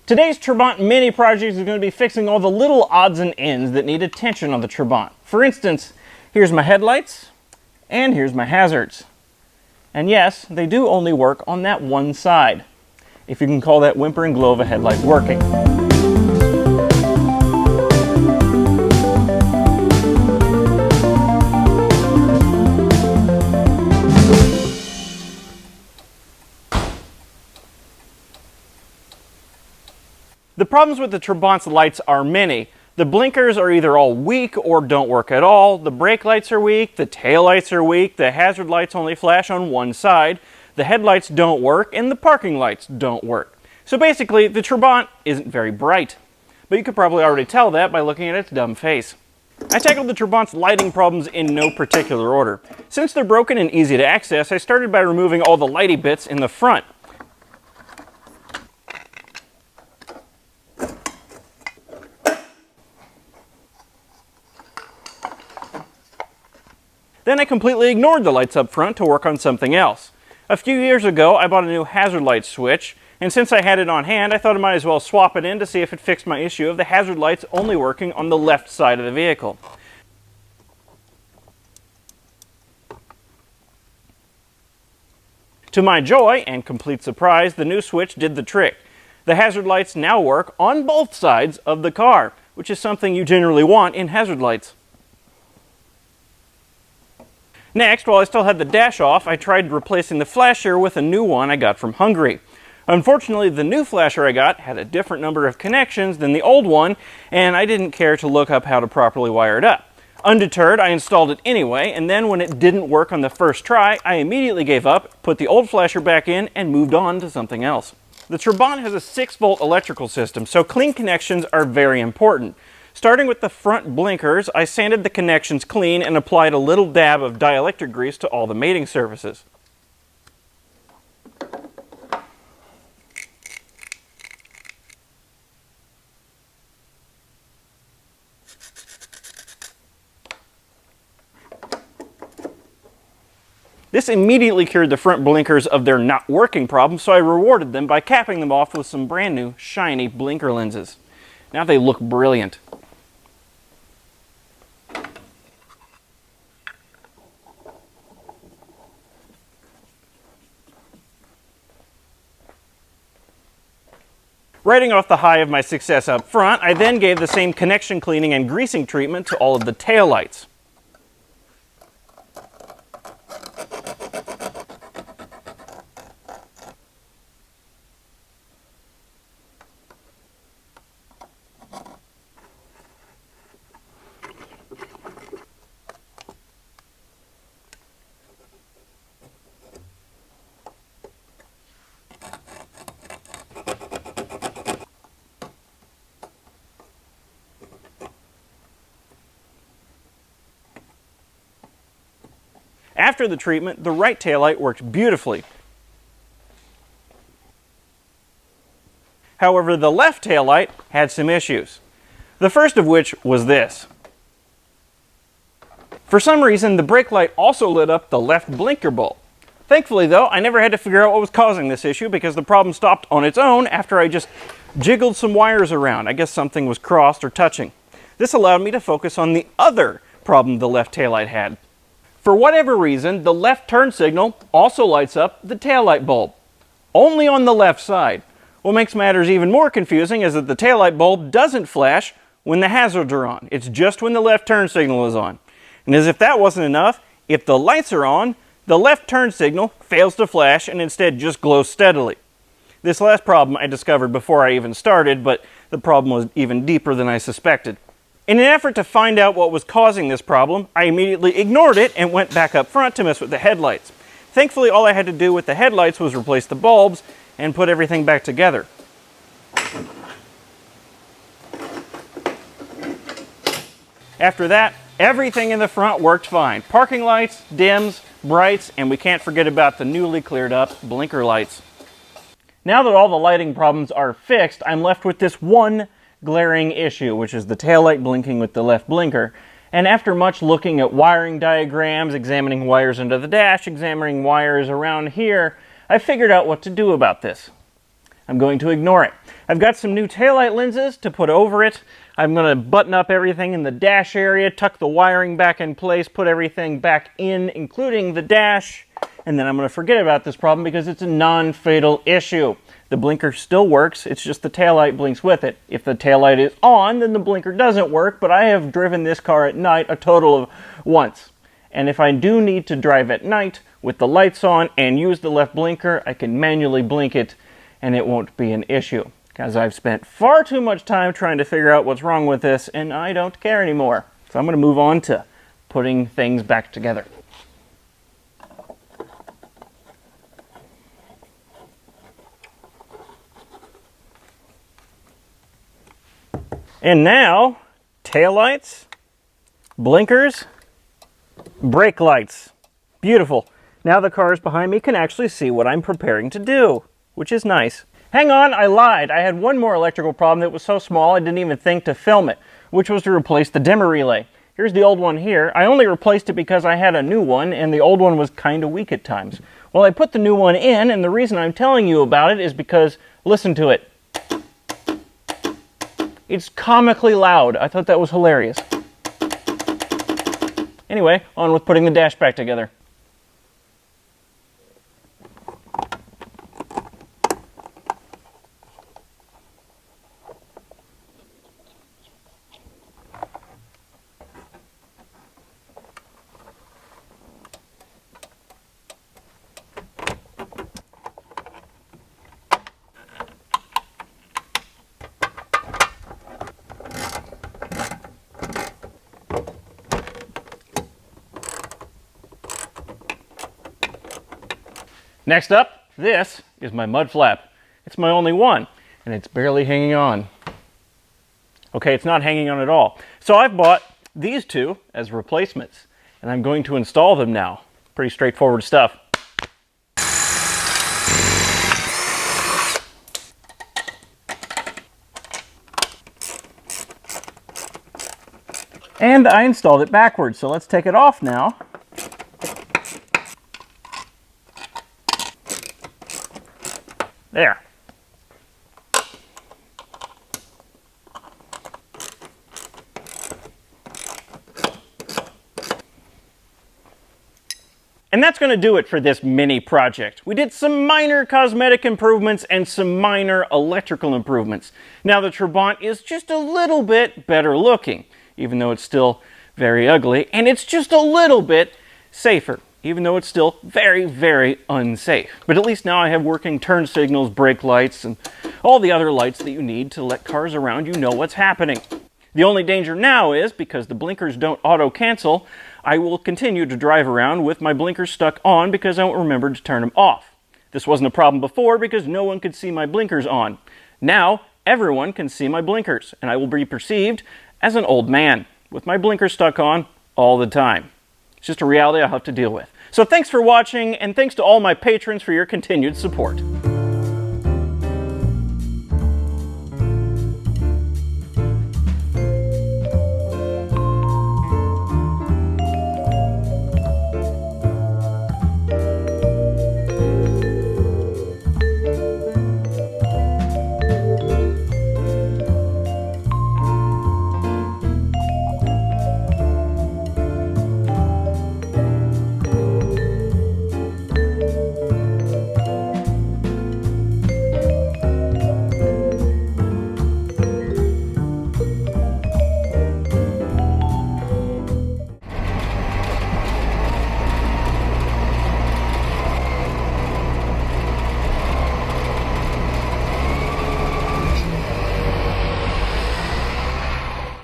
Today's Trabant mini project is going to be fixing all the little odds and ends that need attention on the Trabant. For instance, here's my headlights, and here's my hazards. And yes, they do only work on that one side, if you can call that whimper and glow of a headlight working. The problems with the Trabant's lights are many. The blinkers are either all weak or don't work at all, the brake lights are weak, the tail lights are weak, the hazard lights only flash on one side, the headlights don't work, and the parking lights don't work. So basically, the Trabant isn't very bright. But you could probably already tell that by looking at its dumb face. I tackled the Trabant's lighting problems in no particular order. Since they're broken and easy to access, I started by removing all the lighty bits in the front. Then I completely ignored the lights up front to work on something else. A few years ago, I bought a new hazard light switch, and since I had it on hand, I thought I might as well swap it in to see if it fixed my issue of the hazard lights only working on the left side of the vehicle. To my joy and complete surprise, the new switch did the trick. The hazard lights now work on both sides of the car, which is something you generally want in hazard lights. Next, while I still had the dash off, I tried replacing the flasher with a new one I got from Hungary. Unfortunately, the new flasher I got had a different number of connections than the old one, and I didn't care to look up how to properly wire it up. Undeterred, I installed it anyway, and then when it didn't work on the first try, I immediately gave up, put the old flasher back in, and moved on to something else. The Trabant has a 6-volt electrical system, so clean connections are very important. Starting with the front blinkers, I sanded the connections clean and applied a little dab of dielectric grease to all the mating surfaces. This immediately cured the front blinkers of their not working problem, so I rewarded them by capping them off with some brand new, shiny blinker lenses. Now they look brilliant. Riding off the high of my success up front, I then gave the same connection cleaning and greasing treatment to all of the taillights. After the treatment, the right taillight worked beautifully. However, the left taillight had some issues. The first of which was this. For some reason, the brake light also lit up the left blinker bulb. Thankfully though, I never had to figure out what was causing this issue because the problem stopped on its own after I just jiggled some wires around. I guess something was crossed or touching. This allowed me to focus on the other problem the left taillight had. For whatever reason, the left turn signal also lights up the taillight bulb, only on the left side. What makes matters even more confusing is that the taillight bulb doesn't flash when the hazards are on. It's just when the left turn signal is on. And as if that wasn't enough, if the lights are on, the left turn signal fails to flash and instead just glows steadily. This last problem I discovered before I even started, but the problem was even deeper than I suspected. In an effort to find out what was causing this problem, I immediately ignored it and went back up front to mess with the headlights. Thankfully, all I had to do with the headlights was replace the bulbs and put everything back together. After that, everything in the front worked fine. Parking lights, dims, brights, and we can't forget about the newly cleared up blinker lights. Now that all the lighting problems are fixed, I'm left with this one glaring issue, which is the taillight blinking with the left blinker. And after much looking at wiring diagrams, examining wires under the dash, examining wires around here, I figured out what to do about this. I'm going to ignore it. I've got some new taillight lenses to put over it. I'm going to button up everything in the dash area, tuck the wiring back in place, put everything back in, including the dash, and then I'm going to forget about this problem because it's a non-fatal issue. The blinker still works, it's just the taillight blinks with it. If the taillight is on, then the blinker doesn't work, but I have driven this car at night a total of once. And if I do need to drive at night with the lights on and use the left blinker, I can manually blink it and it won't be an issue. Because I've spent far too much time trying to figure out what's wrong with this, and I don't care anymore. So I'm going to move on to putting things back together. And now, taillights, blinkers, brake lights. Beautiful. Now the cars behind me can actually see what I'm preparing to do, which is nice. Hang on, I lied. I had one more electrical problem that was so small I didn't even think to film it, which was to replace the dimmer relay. Here's the old one here. I only replaced it because I had a new one and the old one was kind of weak at times. Well, I put the new one in, and the reason I'm telling you about it is because, listen to it. It's comically loud. I thought that was hilarious. Anyway, on with putting the dash back together. Next up, this is my mud flap. It's my only one, and it's barely hanging on. Okay, it's not hanging on at all. So I've bought these two as replacements, and I'm going to install them now. Pretty straightforward stuff. And I installed it backwards, so let's take it off now. There. And that's going to do it for this mini project. We did some minor cosmetic improvements and some minor electrical improvements. Now the Trabant is just a little bit better looking, even though it's still very ugly, and it's just a little bit safer, even though it's still very, very unsafe. But at least now I have working turn signals, brake lights, and all the other lights that you need to let cars around you know what's happening. The only danger now is, because the blinkers don't auto-cancel, I will continue to drive around with my blinkers stuck on because I won't remember to turn them off. This wasn't a problem before because no one could see my blinkers on. Now, everyone can see my blinkers, and I will be perceived as an old man with my blinkers stuck on all the time. It's just a reality I'll have to deal with. So thanks for watching, and thanks to all my patrons for your continued support.